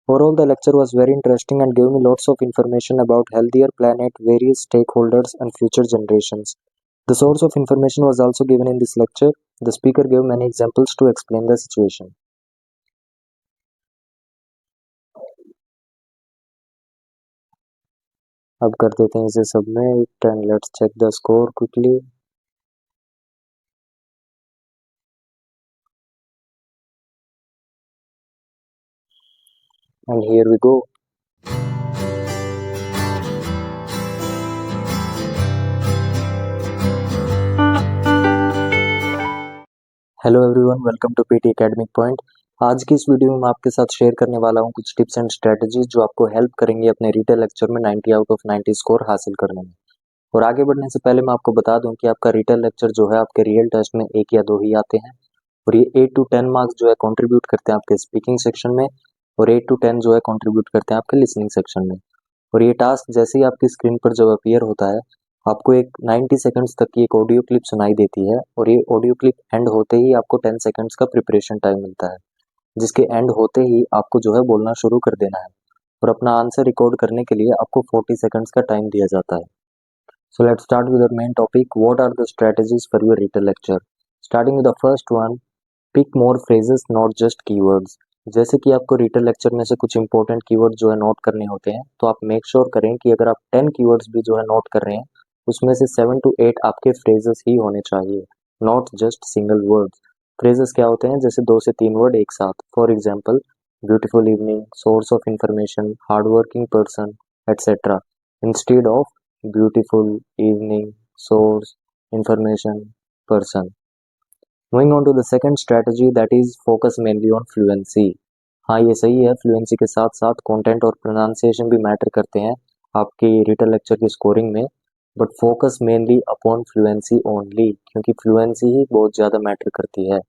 Overall, the lecture was very interesting and gave me lots of information about healthier planet, various stakeholders and future generations. The source of information was also given in this lecture. The speaker gave many examples to explain the situation. अब कर देते हैं इसे submit and let's check the score quickly. And here we go. Hello everyone, welcome to PT academic point. आज की इस video में मैं आपके साथ शेयर करने वाला हूं कुछ टिप्स एंड स्ट्रेटजीज जो आपको हेल्प करेंगे अपने रिटेल लेक्चर में 90 आउट ऑफ 90 स्कोर हासिल करने में। और आगे बढ़ने से पहले मैं आपको बता दूं कि आपका रिटेल लेक्चर जो है आपके रियल टेस्ट में 1 या 2 ही आते हैं और ये 8 to 10 मार्क्स जो है कंट्रीब्यूट करते हैं आपके स्पीकिंग सेक्शन में और 8 to 10 जो है कंट्रीब्यूट करते हैं आपके लिसनिंग सेक्शन में। और ये टास्क जैसे ही आपकी स्क्रीन पर जब अपीयर होता है, आपको एक 90 सेकंड्स तक की एक ऑडियो क्लिप सुनाई देती है और ये ऑडियो क्लिप एंड होते ही आपको 10 सेकंड्स का प्रिपरेशन टाइम मिलता है, जिसके एंड होते ही आपको जो है बोलना शुरू कर देना है और अपना आंसर रिकॉर्ड करने के लिए आपको 40 सेकंड्स का टाइम दिया जाता है। So let's start with our main topic, what are the strategies for your retell lecture. Starting with the first one, pick more phrases not just keywords. जैसे कि आपको रिटेल लेक्चर में से कुछ इंपॉर्टेंट कीवर्ड जो है नोट करने होते हैं, तो आप मेक श्योर करें कि अगर आप 10 कीवर्ड्स भी जो है नोट कर रहे हैं, उसमें से 7 to 8 आपके फ्रेजेस ही होने चाहिए, not just single words. Phrases क्या होते हैं? जैसे 2 से 3 वर्ड एक साथ। For example, beautiful evening, source of information, hard working person, etcetera, instead of beautiful evening, source, information, person. Moving on to the second strategy, that is focus mainly on fluency. हाँ, ये सही है, fluency के साथ साथ content और pronunciation भी matter करते हैं आपके रिटेल लेक्चर की स्कोरिंग में, but focus mainly upon fluency only, क्योंकि फ्लुएंसी ही बहुत ज़्यादा मैटर करती है,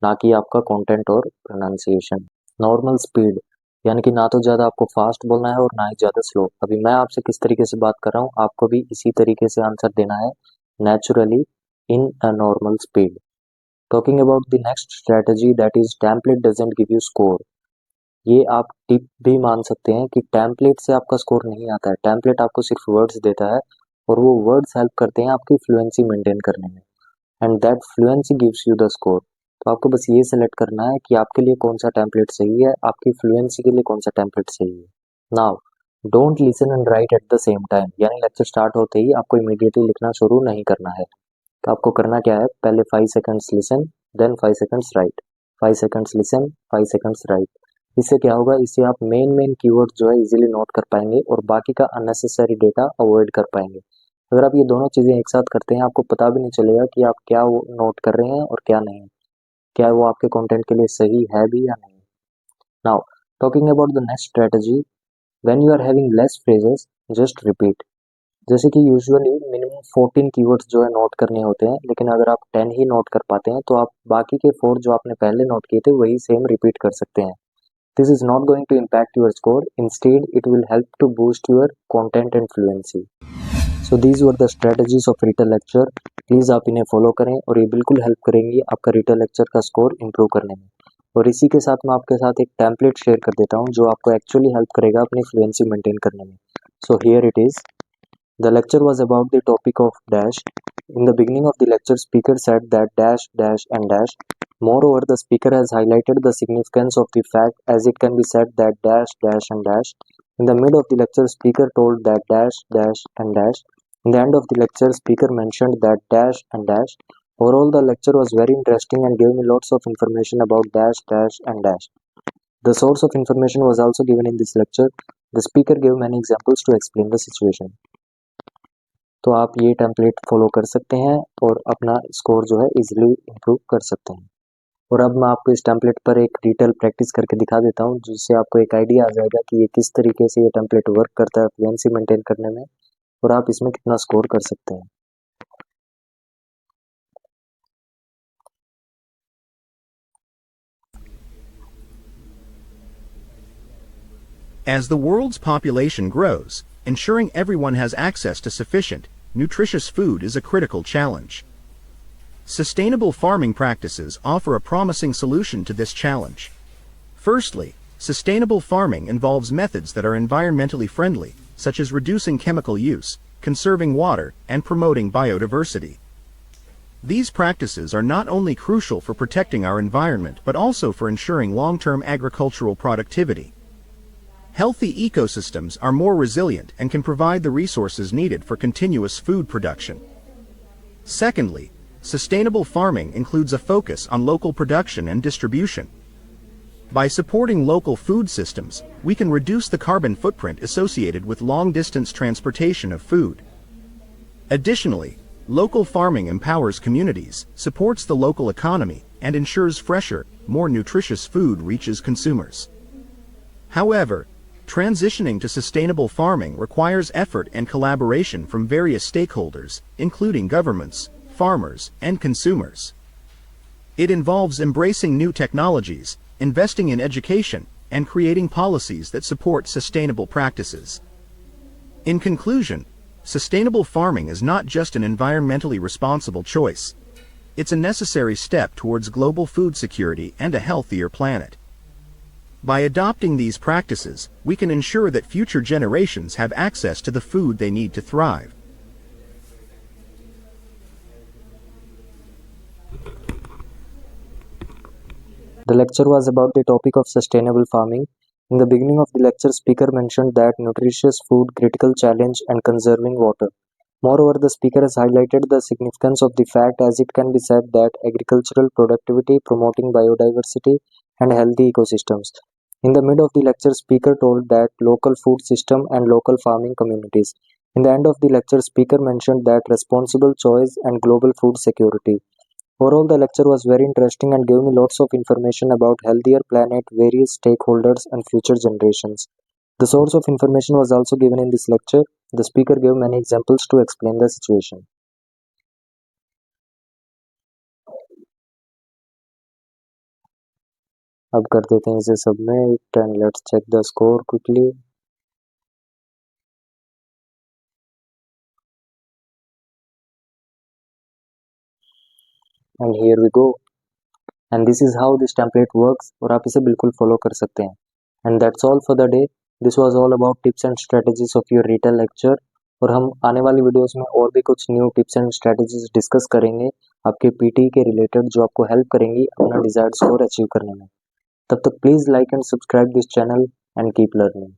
ना कि आपका कंटेंट और प्रोनाउंसिएशन। नॉर्मल स्पीड, यानी कि ना तो ज़्यादा आपको फास्ट बोलना है और ना ही ज़्यादा स्लो। अभी मैं आपसे किस तरीके से बात कर रहा हूँ, आपको भी इसी तरीके से आंसर देना है, naturally in a normal speed. Talking about the next strategy, that is template doesn't give you score. ये आप टिप भी मान सकते हैं कि टेम्पलेट से आपका स्कोर नहीं आता है। टेम्पलेट आपको सिर्फ वर्ड्स देता है और वो वर्ड्स हेल्प करते हैं आपकी फ्लुएंसी मेंटेन करने में, and that fluency gives you the score. तो आपको बस ये सेलेक्ट करना है कि आपके लिए कौन सा टेम्पलेट सही है, आपकी फ्लुएंसी के लिए कौन सा टेम्पलेट सही है। Now don't listen and right at the same time, यानी लेक्चर स्टार्ट होते ही आपको इमीडिएटली लिखना शुरू नहीं करना है। तो आपको करना क्या है, पहले 5 seconds listen, then 5 seconds write, 5 seconds listen, 5 seconds write. इससे क्या होगा, इससे आप मेन कीवर्ड जो है इजीली नोट कर पाएंगे और बाकी का अननेसेसरी डेटा अवॉइड कर पाएंगे। अगर आप ये दोनों चीज़ें एक साथ करते हैं, आपको पता भी नहीं चलेगा कि आप क्या वो नोट कर रहे हैं और क्या नहीं, क्या वो आपके कंटेंट के लिए सही है भी या नहीं। Now talking about the next strategy, when you are having less phrases just repeat. जैसे कि यूजुअली मिनिमम 14 कीवर्ड्स जो है नोट करने होते हैं, लेकिन अगर आप 10 ही नोट कर पाते हैं तो आप बाकी के 4 जो आपने पहले नोट किए थे वही सेम रिपीट कर सकते हैं। This is not going to impact your score, instead it will help to boost your content and fluency. So these were the strategies of retell lecture. Please आप इन्हें फॉलो करें और ये बिल्कुल हेल्प करेंगी आपका रिटेल लेक्चर का score improve करने में। और इसी के साथ मैं आपके साथ एक टेम्पलेट शेयर कर देता हूँ जो आपको एक्चुअली हेल्प करेगा अपनी फ्लुएंसी मेंटेन करने में। So here it is. The lecture was about the topic of dash. In the beginning of the lecture, speaker said that dash, dash and dash. Moreover, the speaker has highlighted the significance of the fact as it can be said that dash, dash and dash. In the mid of the lecture, speaker told that dash, dash and dash. In the end of the lecture, speaker mentioned that dash and dash. Overall, the lecture was very interesting and gave me lots of information about dash, dash and dash. The source of information was also given in this lecture. The speaker gave many examples to explain the situation. तो आप ये template follow कर सकते हैं और अपना score जो है इजीली इम्प्रूव कर सकते हैं। और अब मैं आपको इस टेम्पलेट पर एक डिटेल प्रैक्टिस करके दिखा देता हूँ, जिससे आपको एक आइडिया आ जाएगा कि ये किस तरीके से ये टेम्पलेट वर्क करता है फ्लुएंसी मेंटेन करने में और आप इसमें कितना स्कोर कर सकते हैं। As the world's population grows, ensuring everyone has access to sufficient, nutritious food is a critical challenge. Sustainable farming practices offer a promising solution to this challenge. Firstly, Sustainable farming involves methods that are environmentally friendly, such as reducing chemical use, conserving water, and promoting biodiversity. These practices are not only crucial for protecting our environment but also for ensuring long-term agricultural productivity. Healthy ecosystems are more resilient and can provide the resources needed for continuous food production. Secondly, sustainable farming includes a focus on local production and distribution. By supporting local food systems, we can reduce the carbon footprint associated with long-distance transportation of food. Additionally, local farming empowers communities, supports the local economy, and ensures fresher, more nutritious food reaches consumers. However, transitioning to sustainable farming requires effort and collaboration from various stakeholders, including governments, farmers, and consumers. It involves embracing new technologies, investing in education, and creating policies that support sustainable practices. In conclusion, sustainable farming is not just an environmentally responsible choice. It's a necessary step towards global food security and a healthier planet. By adopting these practices, we can ensure that future generations have access to the food they need to thrive. The lecture was about the topic of sustainable farming. In the beginning of the lecture, speaker mentioned that nutritious food, critical challenge, and conserving water. Moreover, the speaker has highlighted the significance of the fact as it can be said that agricultural productivity, promoting biodiversity, and healthy ecosystems. In the mid of the lecture, speaker told that local food system and local farming communities. In the end of the lecture, speaker mentioned that responsible choice and global food security. Overall, the lecture was very interesting and gave me lots of information about healthier planet, various stakeholders, and future generations. The source of information was also given in this lecture. The speaker gave many examples to explain the situation. अब कर देते हैं इसे submit and let's check the score quickly. And here we go. And this is how this template works और आप इसे बिल्कुल follow कर सकते हैं. And that's all for the day. This was all about tips and strategies of your Retell lecture. और हम आने वाली वीडियोस में और भी कुछ new tips and strategies discuss करेंगे आपके पीटी के रिलेटेड जो आपको हेल्प करेंगी अपना डिजायर्ड स्कोर अचीव करने में. तब तक please like and subscribe this channel and keep learning.